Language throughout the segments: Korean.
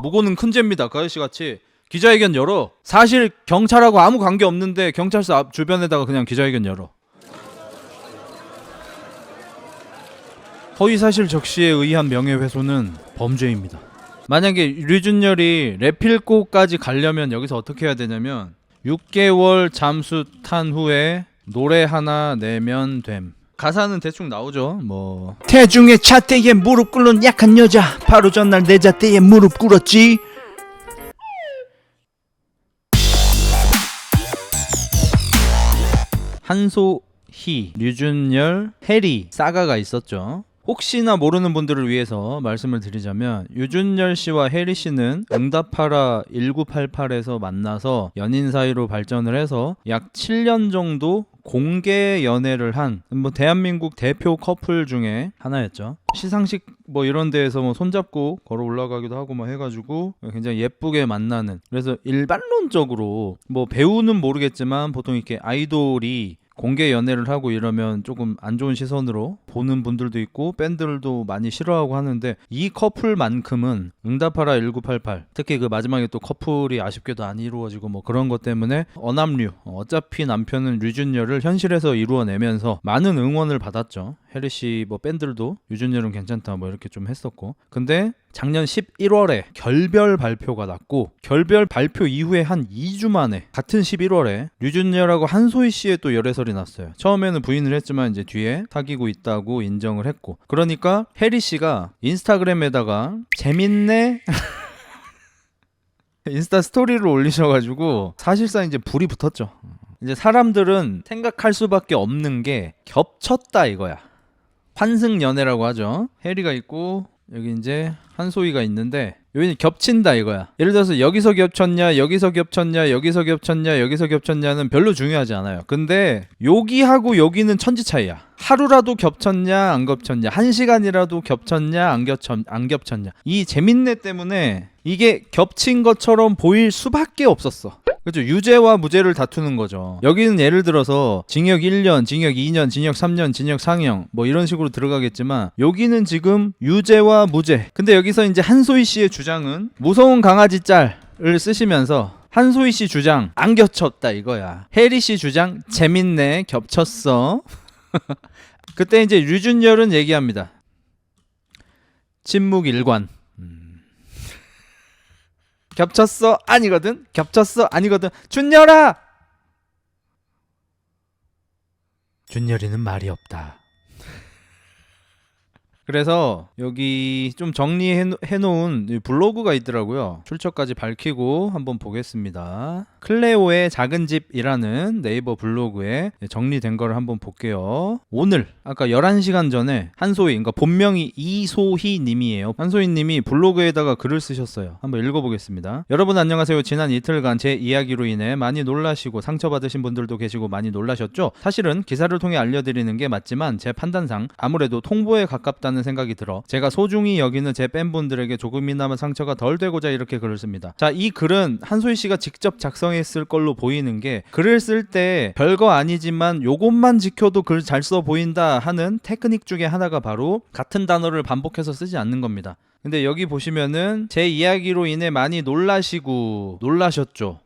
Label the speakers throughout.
Speaker 1: 무고는 큰 죄입니다. 그 아저씨 같이 기자회견 열어. 사실 경찰하고 아무 관계 없는데 경찰서 앞 주변에다가 그냥 기자회견 열어. 허위사실 적시에 의한 명예훼손은 범죄입니다. 만약에 류준열이 레필고까지 가려면 여기서 어떻게 해야 되냐면 6개월 잠수 탄 후에 노래 하나 내면 됨. 가사는 대충 나오죠. 뭐
Speaker 2: 태중의 차대에 무릎 꿇는 약한 여자 바로 전날 내 잣대에 무릎 꿇었지.
Speaker 1: 한소희, 류준열, 해리 사가가 있었죠. 혹시나 모르는 분들을 위해서 말씀을 드리자면 류준열 씨와 해리 씨는 응답하라 1988에서 만나서 연인 사이로 발전을 해서 약 7년 정도 공개 연애를 한 뭐 대한민국 대표 커플 중에 하나였죠. 시상식 뭐 이런 데에서 뭐 손잡고 걸어 올라가기도 하고 뭐 해가지고 굉장히 예쁘게 만나는. 그래서 일반론적으로 뭐 배우는 모르겠지만 보통 이렇게 아이돌이 공개 연애를 하고 이러면 조금 안 좋은 시선으로 보는 분들도 있고 밴드들도 많이 싫어하고 하는데 이 커플만큼은 응답하라 1988 특히 그 마지막에 또 커플이 아쉽게도 안 이루어지고 뭐 그런 것 때문에 어남류 어차피 남편은 류준열을 현실에서 이루어내면서 많은 응원을 받았죠. 해리 씨 뭐 밴들도 류준열은 괜찮다 뭐 이렇게 좀 했었고 근데 작년 11월에 결별 발표가 났고 결별 발표 이후에 한 2주 만에 같은 11월에 류준열하고 한소희 씨의 또 열애설이 났어요. 처음에는 부인을 했지만 이제 뒤에 사귀고 있다고 인정을 했고 그러니까 해리 씨가 인스타그램에다가 재밌네 인스타 스토리를 올리셔가지고 사실상 이제 불이 붙었죠. 이제 사람들은 생각할 수밖에 없는 게 겹쳤다 이거야. 환승연애라고 하죠. 해리가 있고 여기 이제 한소희가 있는데 여기는 겹친다 이거야. 예를 들어서 여기서 겹쳤냐 여기서 겹쳤냐 여기서 겹쳤냐 여기서 겹쳤냐는 별로 중요하지 않아요. 근데 여기하고 여기는 천지 차이야. 하루라도 겹쳤냐 안 겹쳤냐 1시간이라도 겹쳤냐 안 겹쳤냐 이 재밌네 때문에 이게 겹친 것처럼 보일 수밖에 없었어. 그렇죠. 유죄와 무죄를 다투는 거죠. 여기는 예를 들어서 징역 1년, 징역 2년, 징역 3년, 징역 상형 뭐 이런 식으로 들어가겠지만 여기는 지금 유죄와 무죄. 근데 여기서 이제 한소희 씨의 주장은 무서운 강아지 짤을 쓰시면서 한소희 씨 주장 안 겹쳤다 이거야. 해리 씨 주장 재밌네 겹쳤어. 그때 이제 류준열은 얘기합니다. 침묵 일관. 겹쳤어 아니거든 겹쳤어 아니거든 준열아 준열이는 말이 없다. 그래서 여기 좀 정리해놓은 블로그가 있더라고요. 출처까지 밝히고 한번 보겠습니다. 클레오의 작은 집이라는 네이버 블로그에 정리된 거를 한번 볼게요. 오늘 아까 11시간 전에 한소희 그러니까 본명이 이소희 님이에요. 한소희 님이 블로그에다가 글을 쓰셨어요. 한번 읽어보겠습니다. 여러분 안녕하세요. 지난 이틀간 제 이야기로 인해 많이 놀라시고 상처받으신 분들도 계시고 많이 놀라셨죠? 사실은 기사를 통해 알려드리는 게 맞지만 제 판단상 아무래도 통보에 가깝다는 생각이 들어 제가 소중히 여기는 제 팬분들에게 조금이나마 상처가 덜 되고자 이렇게 글을 씁니다. 자, 이 글은 한소희 씨가 직접 작성했을 걸로 보이는 게 글을 쓸 때 별거 아니지만 요것만 지켜도 글 잘 써 보인다 하는 테크닉 중에 하나가 바로 같은 단어를 반복해서 쓰지 않는 겁니다. 근데 여기 보시면은 제 이야기로 인해 많이 놀라셨죠.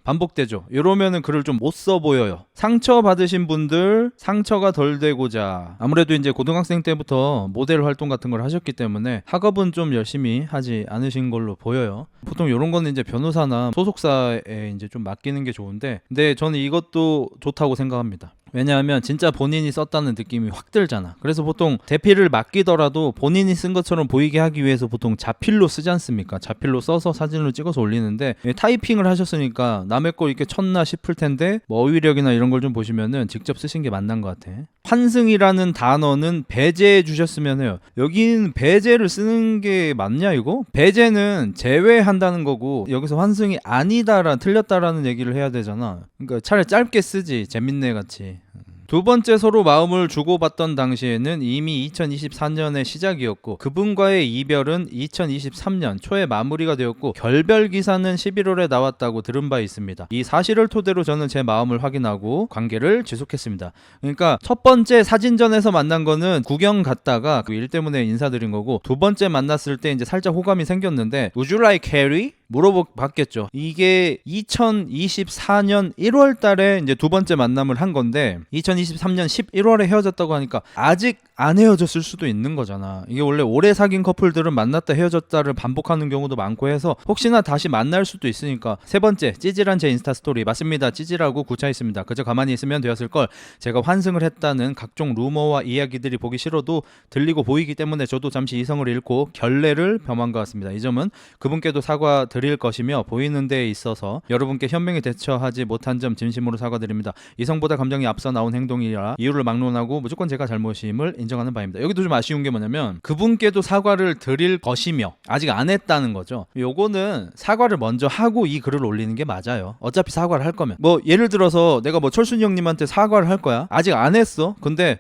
Speaker 1: 반복되죠. 이러면은 글을 좀 못 써 보여요. 상처 받으신 분들 상처가 덜 되고자 아무래도 이제 고등학생 때부터 모델 활동 같은 걸 하셨기 때문에 학업은 좀 열심히 하지 않으신 걸로 보여요. 보통 이런 거는 이제 변호사나 소속사에 이제 좀 맡기는 게 좋은데 근데 저는 이것도 좋다고 생각합니다. 왜냐하면 진짜 본인이 썼다는 느낌이 확 들잖아. 그래서 보통 대피를 맡기더라도 본인이 쓴 것처럼 보이게 하기 위해서 보통 자필로 쓰지 않습니까? 자필로 써서 사진으로 찍어서 올리는데 타이핑을 하셨으니까 남의 거 이렇게 쳤나 싶을 텐데 뭐 어휘력이나 이런 걸 좀 보시면은 직접 쓰신 게 맞는 것 같아. 환승이라는 단어는 배제해 주셨으면 해요. 여기는 배제를 쓰는 게 맞냐 이거? 배제는 제외한다는 거고 여기서 환승이 아니다라 틀렸다라는 얘기를 해야 되잖아. 그러니까 차라리 짧게 쓰지 재밌네 같이. 두 번째 서로 마음을 주고받던 당시에는 이미 2024년의 시작이었고 그분과의 이별은 2023년 초에 마무리가 되었고 결별 기사는 11월에 나왔다고 들은 바 있습니다. 이 사실을 토대로 저는 제 마음을 확인하고 관계를 지속했습니다. 그러니까 첫 번째 사진전에서 만난 거는 구경 갔다가 그 일 때문에 인사드린 거고 두 번째 만났을 때 이제 살짝 호감이 생겼는데 Would you like Harry? 물어봤겠죠. 이게 2024년 1월 달에 이제 두 번째 만남을 한 건데 2023년 11월에 헤어졌다고 하니까 아직 안 헤어졌을 수도 있는 거잖아. 이게 원래 오래 사귄 커플들은 만났다 헤어졌다를 반복하는 경우도 많고 해서 혹시나 다시 만날 수도 있으니까. 세 번째, 찌질한 제 인스타 스토리. 맞습니다. 찌질하고 구차했습니다. 그저 가만히 있으면 되었을 걸. 제가 환승을 했다는 각종 루머와 이야기들이 보기 싫어도 들리고 보이기 때문에 저도 잠시 이성을 잃고 결례를 범한 것 같습니다. 이 점은 그분께도 사과드릴 것이며 보이는 데에 있어서 여러분께 현명히 대처하지 못한 점 진심으로 사과드립니다. 이성보다 감정이 앞서 나온 행동이라 이유를 막론하고 무조건 제가 잘못임을 인정하는 바입니다. 여기도 좀 아쉬운 게 뭐냐면 그분께도 사과를 드릴 것이며 아직 안 했다는 거죠. 요거는 사과를 먼저 하고 이 글을 올리는 게 맞아요. 어차피 사과를 할 거면 뭐 예를 들어서 내가 뭐 철순이 형님한테 사과를 할 거야. 아직 안 했어. 근데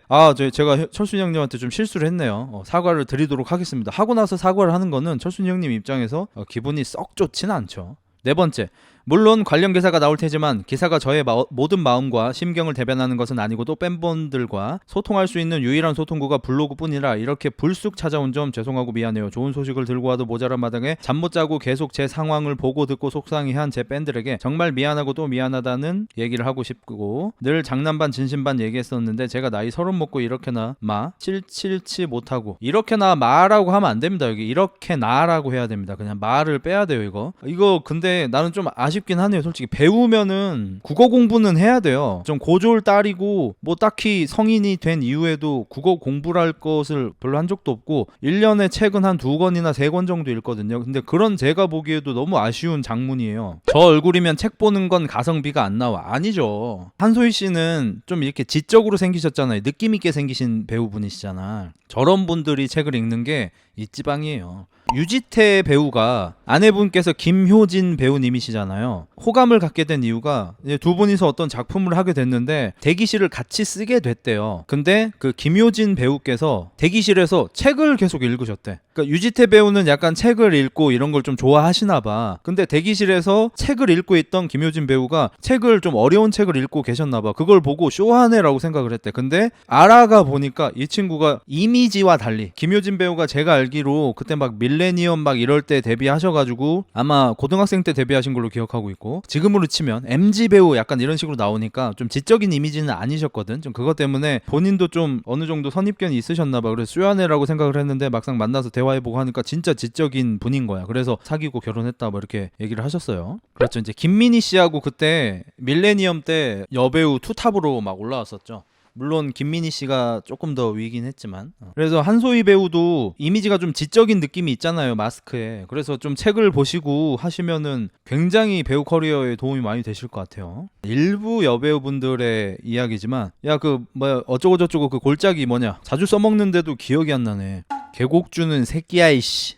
Speaker 1: 제가 철순이 형님한테 좀 실수를 했네요. 사과를 드리도록 하겠습니다. 하고 나서 사과를 하는 거는 철순이 형님 입장에서 기분이 썩 좋지는 않죠. 네 번째, 물론 관련 기사가 나올 테지만 기사가 저의 모든 마음과 심경을 대변하는 것은 아니고 또 팬분들과 소통할 수 있는 유일한 소통구가 블로그뿐이라 이렇게 불쑥 찾아온 점 죄송하고 미안해요. 좋은 소식을 들고 와도 모자란 마당에 잠 못 자고 계속 제 상황을 보고 듣고 속상해한 제 팬들에게 정말 미안하고 또 미안하다는 얘기를 하고 싶고 늘 장난 반 진심 반 얘기했었는데 제가 나이 30 먹고 이렇게나 칠칠치 못하고 이렇게나 마라고 하면 안 됩니다. 여기 이렇게 나라고 해야 됩니다. 그냥 말을 빼야 돼요. 이거 근데 나는 좀 아쉽긴 하네요. 솔직히 배우면은 국어 공부는 해야 돼요. 좀 고졸 딸이고 뭐 딱히 성인이 된 이후에도 국어 공부를 할 것을 별로 한 적도 없고 1년에 책은 한 2권이나 3권 정도 읽거든요. 근데 그런 제가 보기에도 너무 아쉬운 장문이에요. 저 얼굴이면 책 보는 건 가성비가 안 나와. 아니죠. 한소희 씨는 좀 이렇게 지적으로 생기셨잖아요. 느낌 있게 생기신 배우분이시잖아. 저런 분들이 책을 읽는 게 이지방이에요. 유지태 배우가 아내분께서 김효진 배우님이시잖아요. 호감을 갖게 된 이유가 이제 두 분이서 어떤 작품을 하게 됐는데 대기실을 같이 쓰게 됐대요. 근데 그 김효진 배우께서 대기실에서 책을 계속 읽으셨대. 그러니까 유지태 배우는 약간 책을 읽고 이런 걸 좀 좋아하시나 봐. 근데 대기실에서 책을 읽고 있던 김효진 배우가 책을 좀 어려운 책을 읽고 계셨나 봐. 그걸 보고 쇼하네라고 생각을 했대. 근데 알아가 보니까 이 친구가 이미지와 달리 김효진 배우가 제가 알기로 그때 막 밀레니엄 막 이럴 때 데뷔하셔가지고 아마 고등학생 때 데뷔하신 걸로 기억하고 있고 지금으로 치면 MG 배우 약간 이런 식으로 나오니까 좀 지적인 이미지는 아니셨거든. 좀 그것 때문에 본인도 좀 어느 정도 선입견이 있으셨나봐. 그래서 쇼하네라고 생각을 했는데 막상 만나서 대화해보고 하니까 진짜 지적인 분인 거야. 그래서 사귀고 결혼했다 뭐 이렇게 얘기를 하셨어요. 그렇죠. 이제 김민희 씨하고 그때 밀레니엄 때 여배우 투탑으로 막 올라왔었죠. 물론 김민희 씨가 조금 더 위긴 했지만 그래서 한소희 배우도 이미지가 좀 지적인 느낌이 있잖아요. 마스크에. 그래서 좀 책을 보시고 하시면은 굉장히 배우 커리어에 도움이 많이 되실 것 같아요. 일부 여배우분들의 이야기지만 야 그 뭐야 어쩌고 저쩌고 그 골짜기 뭐냐 자주 써먹는데도 기억이 안 나네. 계곡주는 새끼야 이씨.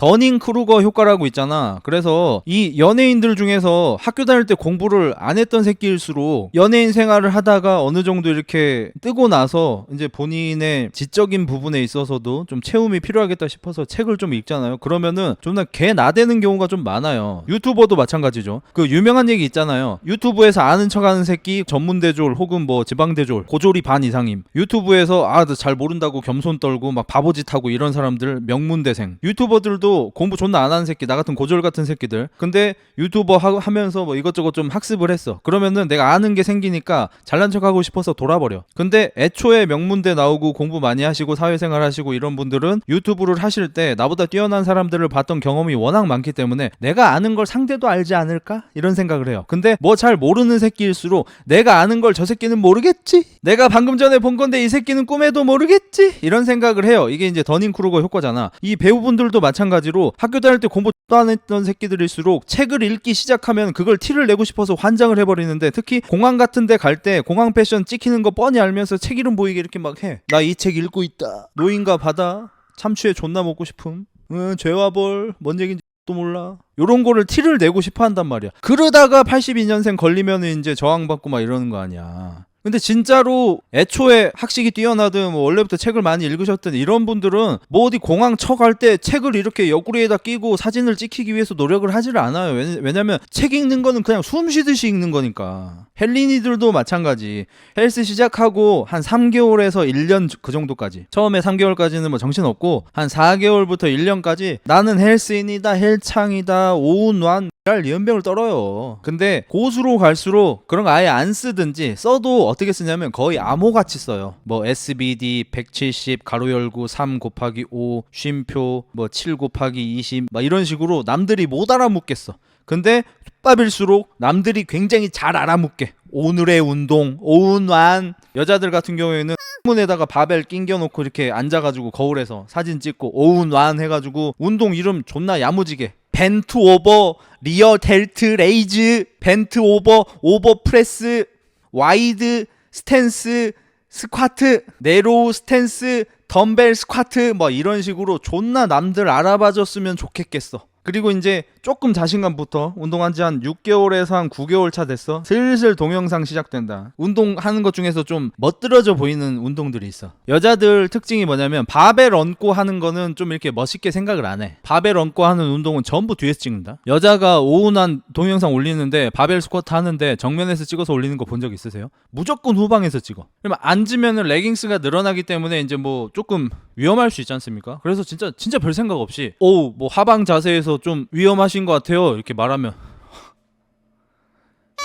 Speaker 1: 더닝 크루거 효과라고 있잖아. 그래서 이 연예인들 중에서 학교 다닐 때 공부를 안 했던 새끼일수록 연예인 생활을 하다가 어느 정도 이렇게 뜨고 나서 이제 본인의 지적인 부분에 있어서도 좀 채움이 필요하겠다 싶어서 책을 좀 읽잖아요. 그러면은 좀 개 나대는 경우가 좀 많아요. 유튜버도 마찬가지죠. 그 유명한 얘기 있잖아요. 유튜브에서 아는 척하는 새끼 전문대졸 혹은 뭐 지방대졸 고졸이 반 이상임. 유튜브에서 잘 모른다고 겸손 떨고 막 바보짓 하고 이런 사람들 명문대생. 유튜버들도 공부 존나 안 하는 새끼 나 같은 고졸 같은 새끼들. 근데 유튜버 하면서 뭐 이것저것 좀 학습을 했어. 그러면은 내가 아는 게 생기니까 잘난 척하고 싶어서 돌아버려. 근데 애초에 명문대 나오고 공부 많이 하시고 사회생활 하시고 이런 분들은 유튜브를 하실 때 나보다 뛰어난 사람들을 봤던 경험이 워낙 많기 때문에 내가 아는 걸 상대도 알지 않을까? 이런 생각을 해요. 근데 뭐 잘 모르는 새끼일수록 내가 아는 걸 저 새끼는 모르겠지? 내가 방금 전에 본 건데 이 새끼는 꿈에도 모르겠지? 이런 생각을 해요. 이게 이제 더닝 크루거 효과잖아. 이 배우분들도 마찬가지로 학교 다닐 때 공부 안 했던 새끼들일수록 책을 읽기 시작하면 그걸 티를 내고 싶어서 환장을 해버리는데 특히 공항 같은 데 갈 때 공항 패션 찍히는 거 뻔히 알면서 책 이름 보이게 이렇게 막 해. 나 이 책 읽고 있다. 노인과 바다. 참치회 존나 먹고 싶음. 죄와 벌. 뭔 얘기인지 또 몰라. 요런 거를 티를 내고 싶어 한단 말이야. 그러다가 82년생 걸리면은 이제 저항받고 막 이러는 거 아니야. 근데 진짜로 애초에 학식이 뛰어나든 뭐 원래부터 책을 많이 읽으셨든 이런 분들은 뭐 어디 공항 쳐갈 때 책을 이렇게 옆구리에다 끼고 사진을 찍히기 위해서 노력을 하지를 않아요. 왜냐면 책 읽는 거는 그냥 숨 쉬듯이 읽는 거니까. 헬린이들도 마찬가지. 헬스 시작하고 한 3개월에서 1년 그 정도까지, 처음에 3개월까지는 뭐 정신없고 한 4개월부터 1년까지 나는 헬스인이다, 헬창이다, 오운완 연병을 떨어요. 근데 고수로 갈수록 그런 거 아예 안 쓰든지, 써도 어떻게 쓰냐면 거의 암호같이 써요. 뭐 SBD 170 가로 열고 3 곱하기 5 쉼표 뭐 7 곱하기 20 막 이런 식으로 남들이 못 알아묻겠어. 근데 족밥일수록 남들이 굉장히 잘 알아묻게. 오늘의 운동, 오운완. 여자들 같은 경우에는 문에다가 바벨 낑겨놓고 이렇게 앉아가지고 거울에서 사진 찍고 오운완 해가지고 운동 이름 존나 야무지게. 벤트 오버 리어 델트 레이즈, 벤트 오버 프레스, 와이드 스탠스 스쿼트, 네로우 스탠스 덤벨 스쿼트 뭐 이런 식으로 존나 남들 알아봐줬으면 좋겠겠어. 그리고 이제 조금 자신감부터, 운동한 지 한 6개월에서 한 9개월 차 됐어. 슬슬 동영상 시작된다. 운동하는 것 중에서 좀 멋들어져 보이는 운동들이 있어. 여자들 특징이 뭐냐면 바벨 얹고 하는 거는 좀 이렇게 멋있게 생각을 안 해. 바벨 얹고 하는 운동은 전부 뒤에서 찍는다. 여자가 오운한 동영상 올리는데 바벨 스쿼트 하는데 정면에서 찍어서 올리는 거 본 적 있으세요? 무조건 후방에서 찍어. 그러면 앉으면은 레깅스가 늘어나기 때문에 이제 뭐 조금 위험할 수 있지 않습니까? 그래서 진짜 별 생각 없이 뭐 하방 자세에서 좀 위험하신 것 같아요 이렇게 말하면,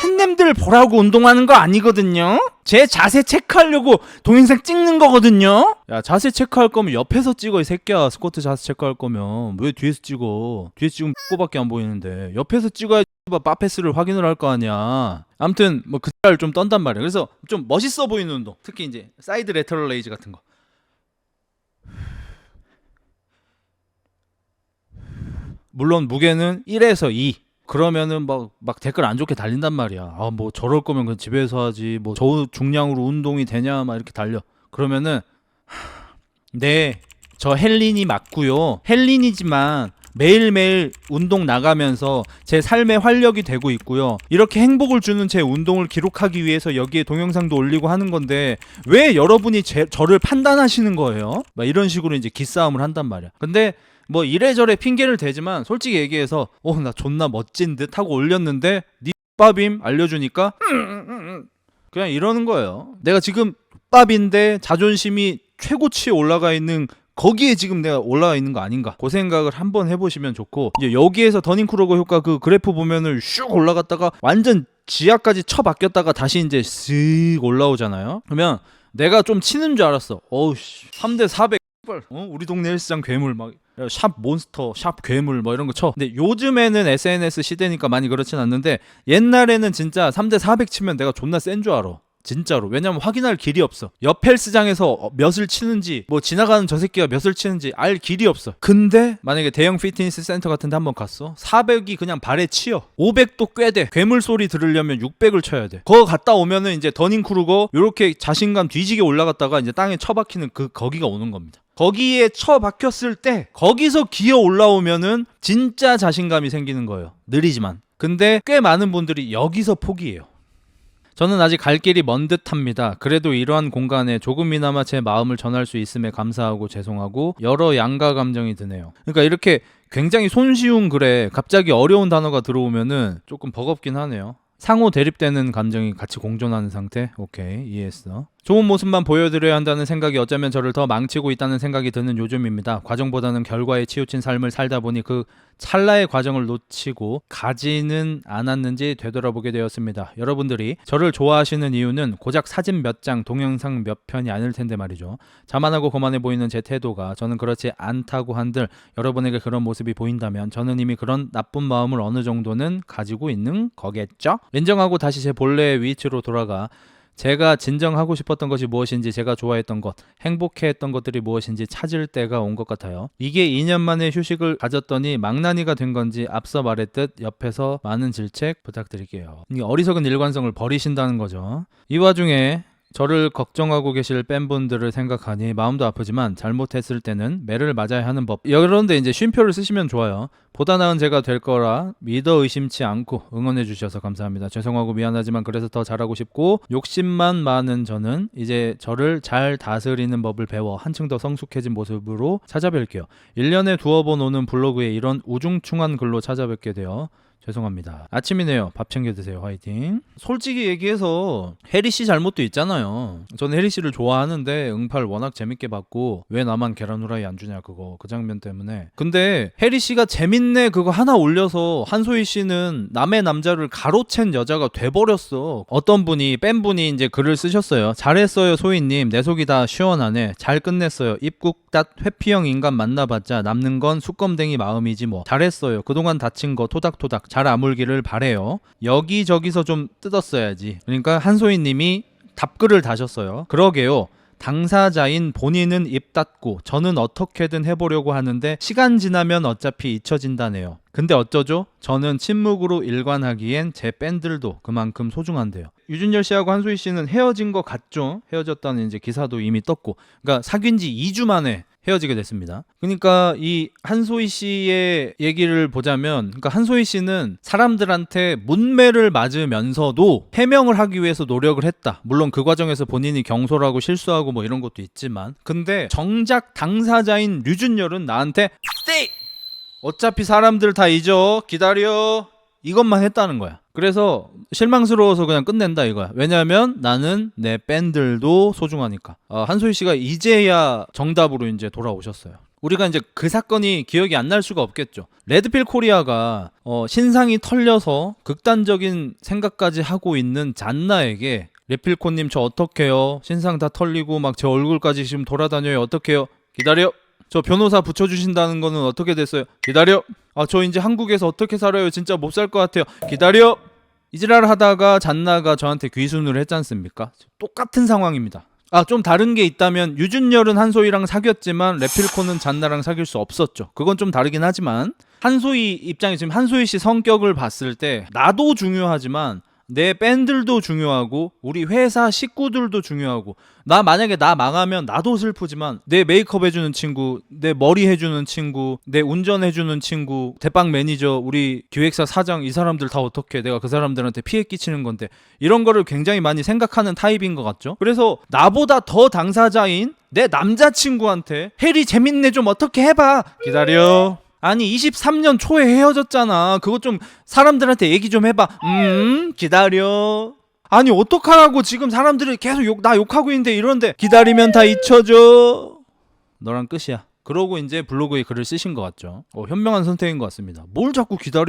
Speaker 1: 햇님들 보라고 운동하는 거 아니거든요. 제 자세 체크하려고 동영상 찍는 거거든요. 야, 자세 체크할 거면 옆에서 찍어 이 새끼야. 스쿼트 자세 체크할 거면 왜 뒤에서 찍어? 뒤에서 찍으면 꼬밖에 안 보이는데 옆에서 찍어야 바페스를 확인을 할 거 아니야. 아무튼 뭐 그 짤 좀 떤단 말이야. 그래서 좀 멋있어 보이는 운동, 특히 이제 사이드 레터럴 레이즈 같은 거. 물론 무게는 1에서 2. 그러면은 막 댓글 안 좋게 달린단 말이야. 아, 뭐 저럴 거면 그냥 집에서 하지. 뭐 저 중량으로 운동이 되냐 막 이렇게 달려. 그러면은 네, 저 헬린이 맞고요. 헬린이지만 매일매일 운동 나가면서 제 삶의 활력이 되고 있고요. 이렇게 행복을 주는 제 운동을 기록하기 위해서 여기에 동영상도 올리고 하는 건데 왜 여러분이 저를 판단하시는 거예요? 막 이런 식으로 이제 기싸움을 한단 말이야. 근데 뭐 이래저래 핑계를 대지만 솔직히 얘기해서 나 존나 멋진 듯 하고 올렸는데 니 밥임 알려주니까 그냥 이러는 거예요. 내가 지금 밥인데 자존심이 최고치에 올라가 있는 거기에 지금 내가 올라가 있는 거 아닌가, 그 생각을 한번 해보시면 좋고, 이제 여기에서 더닝크루거 효과 그 그래프 보면은 슉 올라갔다가 완전 지하까지 쳐박혔다가 다시 이제 쓱 올라오잖아요. 그러면 내가 좀 치는 줄 알았어. 어우씨 3대 400 우리 동네 헬스장 괴물 막 샵 몬스터, 샵 괴물 뭐 이런 거 쳐. 근데 요즘에는 SNS 시대니까 많이 그렇진 않는데 옛날에는 진짜 3대 400 치면 내가 존나 센 줄 알아. 진짜로. 왜냐면 확인할 길이 없어. 옆 헬스장에서 몇을 치는지, 뭐 지나가는 저 새끼가 몇을 치는지 알 길이 없어. 근데 만약에 대형 피트니스 센터 같은 데 한번 갔어. 400이 그냥 발에 치여. 500도 꽤 돼. 괴물 소리 들으려면 600을 쳐야 돼. 거기 갔다 오면은 이제 더닝크루거 요렇게 자신감 뒤지게 올라갔다가 이제 땅에 처박히는 거기가 오는 겁니다. 거기에 처박혔을 때 거기서 기어 올라오면은 진짜 자신감이 생기는 거예요. 느리지만. 근데 꽤 많은 분들이 여기서 포기해요. 저는 아직 갈 길이 먼 듯합니다. 그래도 이러한 공간에 조금이나마 제 마음을 전할 수 있음에 감사하고 죄송하고 여러 양가 감정이 드네요. 그러니까 이렇게 굉장히 손쉬운 글에 갑자기 어려운 단어가 들어오면은 조금 버겁긴 하네요. 상호 대립되는 감정이 같이 공존하는 상태? 오케이, 이해했어. 좋은 모습만 보여드려야 한다는 생각이 어쩌면 저를 더 망치고 있다는 생각이 드는 요즘입니다. 과정보다는 결과에 치우친 삶을 살다 보니 그 찰나의 과정을 놓치고 가지는 않았는지 되돌아보게 되었습니다. 여러분들이 저를 좋아하시는 이유는 고작 사진 몇 장, 동영상 몇 편이 아닐 텐데 말이죠. 자만하고 거만해 보이는 제 태도가 저는 그렇지 않다고 한들 여러분에게 그런 모습이 보인다면 저는 이미 그런 나쁜 마음을 어느 정도는 가지고 있는 거겠죠? 인정하고 다시 제 본래의 위치로 돌아가 제가 진정 하고 싶었던 것이 무엇인지, 제가 좋아했던 것, 행복해했던 것들이 무엇인지 찾을 때가 온 것 같아요. 이게 2년 만에 휴식을 가졌더니 망나니가 된 건지 앞서 말했듯 옆에서 많은 질책 부탁드릴게요. 이게 어리석은 일관성을 버리신다는 거죠. 이 와중에 저를 걱정하고 계실 팬분들을 생각하니 마음도 아프지만 잘못했을 때는 매를 맞아야 하는 법. 이런데 이제 쉼표를 쓰시면 좋아요. 보다 나은 제가 될 거라 믿어 의심치 않고 응원해 주셔서 감사합니다. 죄송하고 미안하지만 그래서 더 잘하고 싶고 욕심만 많은 저는 이제 저를 잘 다스리는 법을 배워 한층 더 성숙해진 모습으로 찾아뵐게요. 1년에 두어 번 오는 블로그에 이런 우중충한 글로 찾아뵙게 되어 죄송합니다. 아침이네요. 밥 챙겨 드세요. 화이팅. 솔직히 얘기해서 해리 씨 잘못도 있잖아요. 저는 해리 씨를 좋아하는데 응팔 워낙 재밌게 봤고 왜 나만 계란 후라이 안 주냐 그거 그 장면 때문에. 근데 해리 씨가 재밌네 그거 하나 올려서 한소희 씨는 남의 남자를 가로챈 여자가 돼버렸어. 어떤 분이 팬분이 이제 글을 쓰셨어요. 잘했어요 소희님. 내 속이 다 시원하네. 잘 끝냈어요. 입국닷 회피형 인간 만나봤자 남는 건 수검댕이 마음이지 뭐. 잘했어요. 그동안 다친 거 토닥토닥 잘 아물기를 바래요. 여기저기서 좀 뜯었어야지. 그러니까 한소희님이 답글을 다셨어요. 그러게요. 당사자인 본인은 입 닫고 저는 어떻게든 해보려고 하는데 시간 지나면 어차피 잊혀진다네요. 근데 어쩌죠? 저는 침묵으로 일관하기엔 제 팬들도 그만큼 소중한데요. 유준열 씨하고 한소희 씨는 헤어진 것 같죠? 헤어졌다는 이제 기사도 이미 떴고, 그러니까 사귄 지 2주 만에 헤어지게 됐습니다. 그러니까 이 한소희 씨의 얘기를 보자면, 그러니까 한소희 씨는 사람들한테 문매를 맞으면서도 해명을 하기 위해서 노력을 했다. 물론 그 과정에서 본인이 경솔하고 실수하고 뭐 이런 것도 있지만, 근데 정작 당사자인 류준열은 나한테 어차피 사람들 다 잊어 기다려 이것만 했다는 거야. 그래서 실망스러워서 그냥 끝낸다 이거야. 왜냐하면 나는 내 팬들도 소중하니까. 한소희 씨가 이제야 정답으로 이제 돌아오셨어요. 우리가 이제 그 사건이 기억이 안 날 수가 없겠죠. 레드필 코리아가 신상이 털려서 극단적인 생각까지 하고 있는 잔나에게 레필코님 저 어떡해요? 신상 다 털리고 막 제 얼굴까지 지금 돌아다녀요. 어떡해요? 기다려. 저 변호사 붙여주신다는 거는 어떻게 됐어요? 기다려. 저 이제 한국에서 어떻게 살아요? 진짜 못 살 것 같아요. 기다려. 이지랄 하다가 잔나가 저한테 귀순을 했지 않습니까? 똑같은 상황입니다. 좀 다른 게 있다면 유준열은 한소희랑 사귀었지만 레필코는 잔나랑 사귈 수 없었죠. 그건 좀 다르긴 하지만 한소희 입장에 지금 한소희 씨 성격을 봤을 때 나도 중요하지만 내 팬들도 중요하고 우리 회사 식구들도 중요하고 만약에 나 망하면 나도 슬프지만 내 메이크업 해주는 친구, 내 머리 해주는 친구, 내 운전해주는 친구, 대빵 매니저, 우리 기획사 사장 이 사람들 다 어떻게 내가 그 사람들한테 피해 끼치는 건데 이런 거를 굉장히 많이 생각하는 타입인 것 같죠. 그래서 나보다 더 당사자인 내 남자친구한테 해리 재밌네 좀 어떻게 해봐. 기다려. 아니 23년 초에 헤어졌잖아. 그거 좀 사람들한테 얘기 좀 해봐. 기다려. 아니 어떡하라고 지금 사람들이 계속 나 욕하고 있는데 이러는데 기다리면 다 잊혀져. 너랑 끝이야. 그러고 이제 블로그에 글을 쓰신 것 같죠. 현명한 선택인 것 같습니다. 뭘 자꾸 기다려.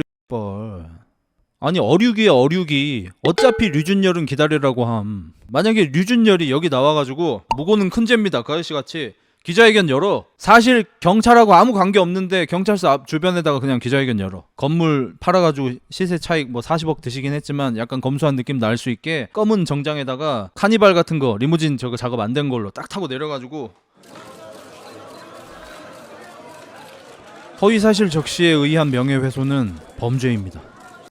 Speaker 1: 아니 어류기야 어류기. 어차피 류준열은 기다리라고 함. 만약에 류준열이 여기 나와가지고 무고는 큰 죄입니다 그 아저씨같이 기자회견 열어. 사실 경찰하고 아무 관계 없는데 경찰서 앞 주변에다가 그냥 기자회견 열어. 건물 팔아가지고 시세 차익 뭐 40억 드시긴 했지만 약간 검소한 느낌 날 수 있게 검은 정장에다가 카니발 같은 거 리무진 저거 작업 안 된 걸로 딱 타고 내려가지고 허위사실 적시에 의한 명예훼손은 범죄입니다.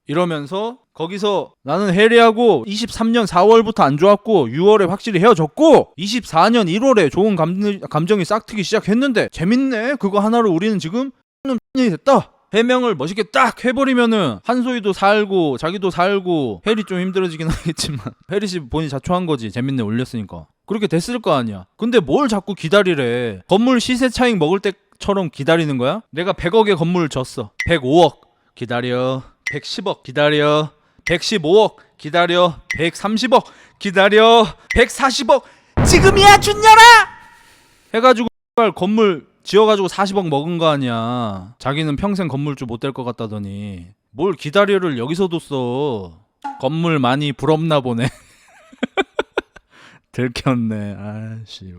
Speaker 1: 이러면서 거기서 나는 해리하고 23년 4월부터 안 좋았고 6월에 확실히 헤어졌고 24년 1월에 좋은 감정이 싹트기 시작했는데 재밌네. 그거 하나로 우리는 지금 X년이 됐다. 해명을 멋있게 딱 해버리면은 한소희도 살고 자기도 살고 해리 좀 힘들어지긴 하겠지만 해리씨 본인이 자초한 거지. 재밌네 올렸으니까. 그렇게 됐을 거 아니야. 근데 뭘 자꾸 기다리래. 건물 시세 차익 먹을 때처럼 기다리는 거야? 내가 100억에 건물을 줬어. 105억 기다려. 110억 기다려. 115억 기다려. 130억 기다려. 140억 지금이야 준열아 해가지고 건물 지어가지고 40억 먹은 거 아니야. 자기는 평생 건물주 못 될 것 같다더니 뭘 기다려를 여기서도 써. 건물 많이 부럽나 보네. 들켰네. 아씨.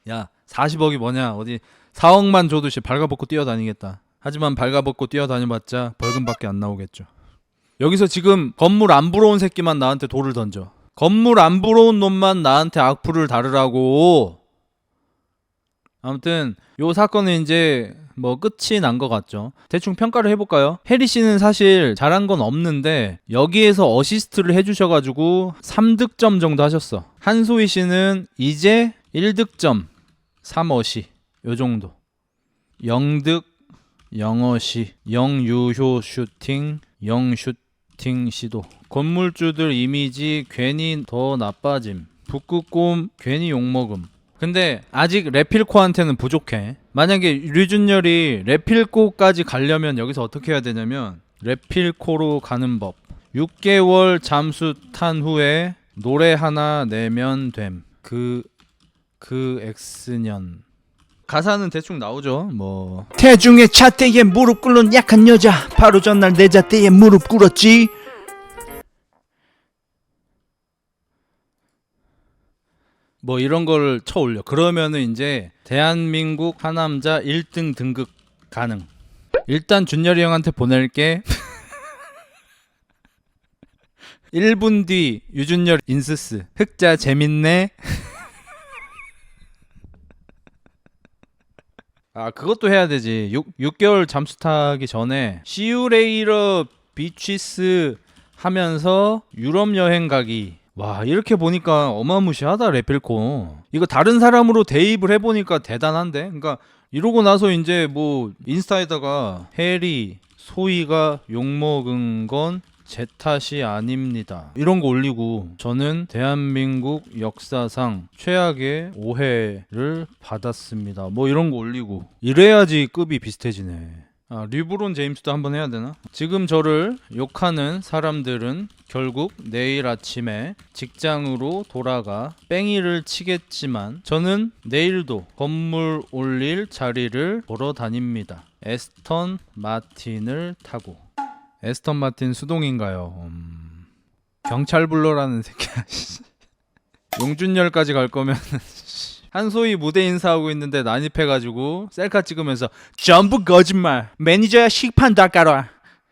Speaker 1: 야 40억이 뭐냐. 어디 4억만 줘도 발가벗고 뛰어다니겠다. 하지만 발가벗고 뛰어다녀봤자 벌금밖에 안 나오겠죠. 여기서 지금 건물 안 부러운 새끼만 나한테 돌을 던져. 건물 안 부러운 놈만 나한테 악플을 다르라고. 아무튼 요 사건은 이제 뭐 끝이 난 것 같죠. 대충 평가를 해볼까요? 해리 씨는 사실 잘한 건 없는데 여기에서 어시스트를 해주셔가지고 3득점 정도 하셨어. 한소희 씨는 이제 1득점 3어시 요 정도. 0득 0어시 0유효 슈팅 0슈팅 시도. 건물주들 이미지 괜히 더 나빠짐. 북극곰 괜히 욕먹음. 근데 아직 레필코한테는 부족해. 만약에 류준열이 레필코까지 가려면 여기서 어떻게 해야 되냐면 레필코로 가는 법. 6개월 잠수 탄 후에 노래 하나 내면 됨. 그 X년. 가사는 대충 나오죠. 뭐
Speaker 2: 태중의 차대에 무릎 꿇는 약한 여자 바로 전날 내 잣대에 무릎 꿇었지.
Speaker 1: 뭐 이런 걸 쳐 올려. 그러면은 이제 대한민국 하남자 1등 등극 가능. 일단 준열이 형한테 보낼게. 1분 뒤 유준열 인스스. 흑자 재밌네. 아 그것도 해야 되지. 6개월 잠수 타기 전에 시우레이러 비치스 하면서 유럽 여행 가기. 와 이렇게 보니까 어마무시하다 레필코. 이거 다른 사람으로 대입을 해보니까 대단한데. 그러니까 이러고 나서 이제 뭐 인스타에다가 해리 소희가 욕먹은 건 제 탓이 아닙니다 이런 거 올리고 저는 대한민국 역사상 최악의 오해를 받았습니다 뭐 이런 거 올리고 이래야지 급이 비슷해지네. 아, 류브론 제임스도 한번 해야 되나? 지금 저를 욕하는 사람들은 결국 내일 아침에 직장으로 돌아가 뺑이를 치겠지만 저는 내일도 건물 올릴 자리를 보러 다닙니다. 에스턴 마틴을 타고. 에스턴 마틴 수동인가요? 경찰 불러라는 새끼야. 용준열까지 갈 거면 한소희 무대 인사하고 있는데 난입해가지고 셀카 찍으면서
Speaker 2: 전부 거짓말. 매니저야 식판 닦아라.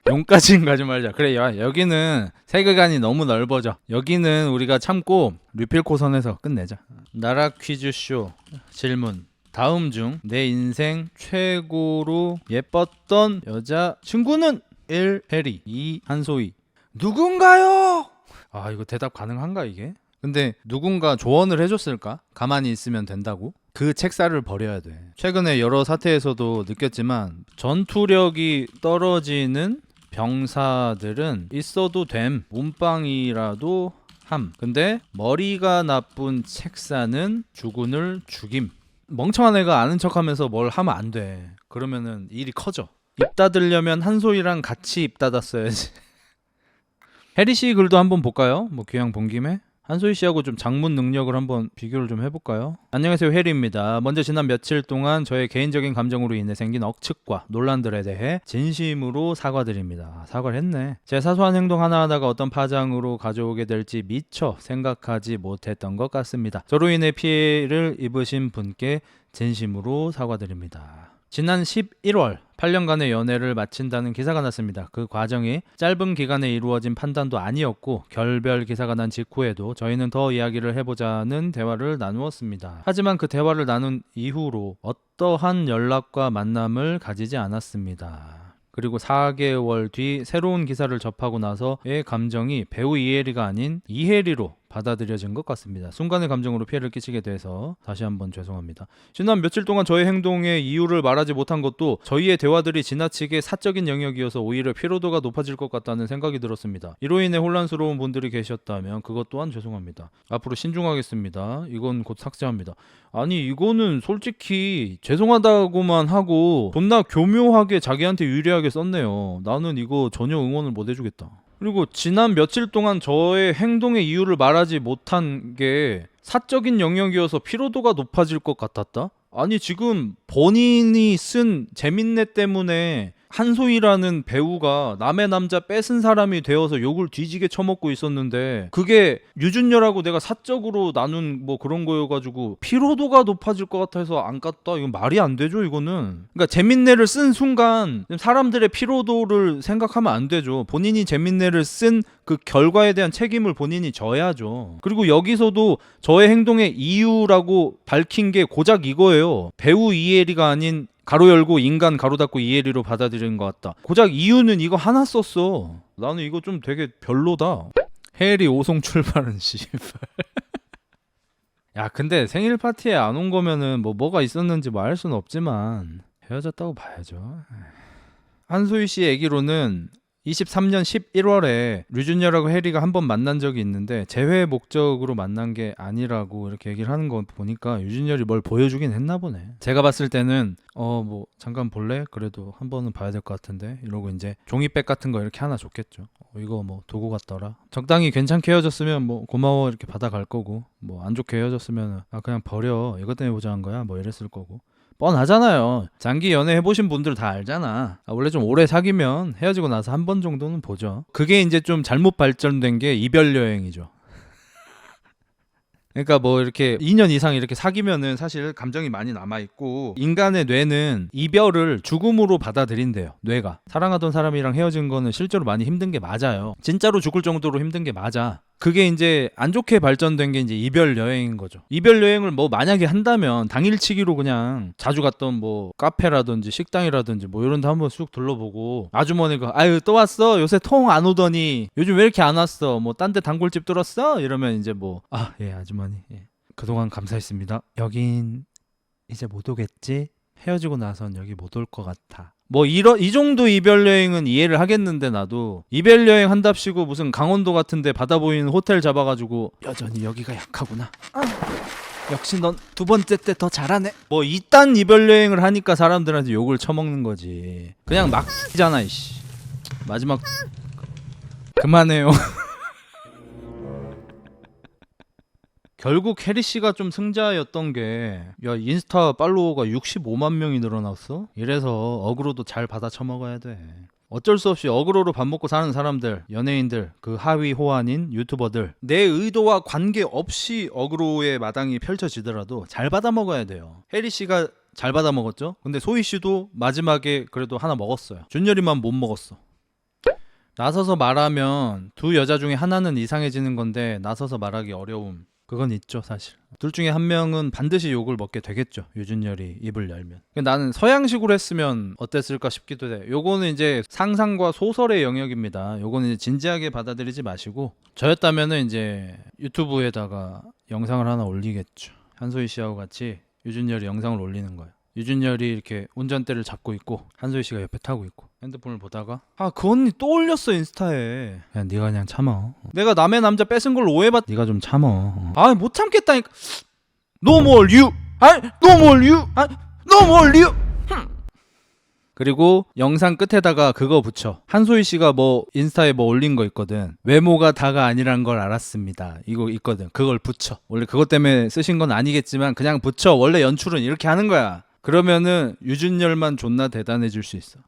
Speaker 1: 용까지는 가지 말자. 그래 여기는 세계관이 너무 넓어져. 여기는 우리가 참고 리필코 선에서 끝내자. 나라 퀴즈쇼 질문. 다음 중 내 인생 최고로 예뻤던 여자 친구는 1. 해리 2. 한소희. 누군가요? 아 이거 대답 가능한가 이게? 근데 누군가 조언을 해줬을까? 가만히 있으면 된다고? 그 책사를 버려야 돼. 최근에 여러 사태에서도 느꼈지만 전투력이 떨어지는 병사들은 있어도 됨. 몸빵이라도 함. 근데 머리가 나쁜 책사는 주군을 죽임. 멍청한 애가 아는 척하면서 뭘 하면 안 돼. 그러면은 일이 커져. 입 닫으려면 한소희랑 같이 입 닫았어야지. 해리 씨 글도 한번 볼까요? 뭐 귀향 본 김에 한소희 씨하고 좀 장문 능력을 한번 비교를 좀 해볼까요? 안녕하세요, 해리입니다. 먼저 지난 며칠 동안 저의 개인적인 감정으로 인해 생긴 억측과 논란들에 대해 진심으로 사과드립니다. 사과를 했네. 제 사소한 행동 하나하나가 어떤 파장으로 가져오게 될지 미처 생각하지 못했던 것 같습니다. 저로 인해 피해를 입으신 분께 진심으로 사과드립니다. 지난 11월 8년간의 연애를 마친다는 기사가 났습니다. 그 과정이 짧은 기간에 이루어진 판단도 아니었고 결별 기사가 난 직후에도 저희는 더 이야기를 해보자는 대화를 나누었습니다. 하지만 그 대화를 나눈 이후로 어떠한 연락과 만남을 가지지 않았습니다. 그리고 4개월 뒤 새로운 기사를 접하고 나서의 감정이 배우 이혜리가 아닌 이혜리로 받아들여진 것 같습니다. 순간의 감정으로 피해를 끼치게 돼서 다시 한번 죄송합니다. 지난 며칠 동안 저의 행동의 이유를 말하지 못한 것도 저희의 대화들이 지나치게 사적인 영역이어서 오히려 피로도가 높아질 것 같다는 생각이 들었습니다. 이로 인해 혼란스러운 분들이 계셨다면 그것 또한 죄송합니다. 앞으로 신중하겠습니다. 이건 곧 삭제합니다. 아니 이거는 솔직히 죄송하다고만 하고 존나 교묘하게 자기한테 유리하게 썼네요. 나는 이거 전혀 응원을 못 해주겠다. 그리고 지난 며칠 동안 저의 행동의 이유를 말하지 못한 게 사적인 영역이어서 피로도가 높아질 것 같았다? 아니 지금 본인이 쓴 재밌네 때문에 한소희라는 배우가 남의 남자 뺏은 사람이 되어서 욕을 뒤지게 처먹고 있었는데 그게 유준열하고 내가 사적으로 나눈 뭐 그런 거여가지고 피로도가 높아질 것 같아서 안 깠다. 이건 말이 안 되죠 이거는. 그러니까 재밌네를 쓴 순간 사람들의 피로도를 생각하면 안 되죠. 본인이 재밌네를 쓴 그 결과에 대한 책임을 본인이 져야죠. 그리고 여기서도 저의 행동의 이유라고 밝힌 게 고작 이거예요. 배우 이혜리가 아닌 가로 열고 인간 가로 닫고 이혜리로 받아들이는 것 같다. 고작 이유는 이거 하나 썼어. 나는 이거 좀 되게 별로다. 혜리 오송 출발은 씨발. 야 근데 생일 파티에 안 온 거면은 뭐가 있었는지 뭐 알 수는 없지만 헤어졌다고 봐야죠. 한소희 씨 얘기로는 23년 11월에 류준열하고 혜리가 한 번 만난 적이 있는데 재회 목적으로 만난 게 아니라고 이렇게 얘기를 하는 거 보니까 유준열이 뭘 보여주긴 했나 보네. 제가 봤을 때는 뭐 잠깐 볼래? 그래도 한 번은 봐야 될 것 같은데 이러고 이제 종이백 같은 거 이렇게 하나 줬겠죠. 이거 뭐 도구 같더라. 적당히 괜찮게 헤어졌으면 뭐 고마워 이렇게 받아갈 거고 뭐 안 좋게 헤어졌으면 그냥 버려 이것 때문에 보자는 거야 뭐 이랬을 거고. 뻔하잖아요. 장기 연애 해보신 분들 다 알잖아. 원래 좀 오래 사귀면 헤어지고 나서 한 번 정도는 보죠. 그게 이제 좀 잘못 발전된 게 이별 여행이죠. 그러니까 뭐 이렇게 2년 이상 이렇게 사귀면은 사실 감정이 많이 남아있고 인간의 뇌는 이별을 죽음으로 받아들인대요. 뇌가. 사랑하던 사람이랑 헤어진 거는 실제로 많이 힘든 게 맞아요. 진짜로 죽을 정도로 힘든 게 맞아. 그게 이제 안 좋게 발전된 게 이제 이별 여행인 거죠. 이별 여행을 뭐 만약에 한다면 당일치기로 그냥 자주 갔던 뭐 카페라든지 식당이라든지 뭐 이런 데 한번 쑥 둘러보고 아주머니가 아유 또 왔어? 요새 통 안 오더니 요즘 왜 이렇게 안 왔어? 뭐 딴 데 단골집 뚫었어? 이러면 이제 뭐 예 아주머니 그동안 감사했습니다. 여긴 이제 못 오겠지? 헤어지고 나선 여기 못 올 것 같아. 뭐 이 정도 이별 여행은 이해를 하겠는데 나도 이별 여행 한답시고 무슨 강원도 같은데 바다 보이는 호텔 잡아가지고 여전히 여기가 약하구나. 역시 넌 두 번째 때 더 잘하네. 뭐 이딴 이별 여행을 하니까 사람들한테 욕을 처먹는 거지. 그냥 막잖아 이씨. 마지막 그만해요. 결국 혜리 씨가 좀 승자였던 게 인스타 팔로워가 65만 명이 늘어났어? 이래서 어그로도 잘 받아 처먹어야 돼. 어쩔 수 없이 어그로로 밥 먹고 사는 사람들, 연예인들, 그 하위 호환인 유튜버들 내 의도와 관계없이 어그로의 마당이 펼쳐지더라도 잘 받아 먹어야 돼요. 혜리 씨가 잘 받아 먹었죠? 근데 소희 씨도 마지막에 그래도 하나 먹었어요. 준열이만 못 먹었어. 나서서 말하면 두 여자 중에 하나는 이상해지는 건데 나서서 말하기 어려움. 그건 있죠 사실. 둘 중에 한 명은 반드시 욕을 먹게 되겠죠. 유준열이 입을 열면. 나는 서양식으로 했으면 어땠을까 싶기도 해. 요거는 이제 상상과 소설의 영역입니다. 요거는 이제 진지하게 받아들이지 마시고 저였다면은 이제 유튜브에다가 영상을 하나 올리겠죠. 한소희 씨하고 같이 유준열이 영상을 올리는 거예요. 유준열이 이렇게 운전대를 잡고 있고 한소희 씨가 옆에 타고 있고 핸드폰을 보다가 그 언니 또 올렸어 인스타에. 야 네가 그냥 참어. 내가 남의 남자 뺏은 걸 오해받. 네가 좀 참어. 못 참겠다니까. No more you. No more you. No more you. 그리고 영상 끝에다가 그거 붙여. 한소희 씨가 뭐 인스타에 뭐 올린 거 있거든. 외모가 다가 아니란 걸 알았습니다. 이거 있거든. 그걸 붙여. 원래 그것 때문에 쓰신 건 아니겠지만 그냥 붙여. 원래 연출은 이렇게 하는 거야. 그러면은 유준열만 존나 대단해질 수 있어.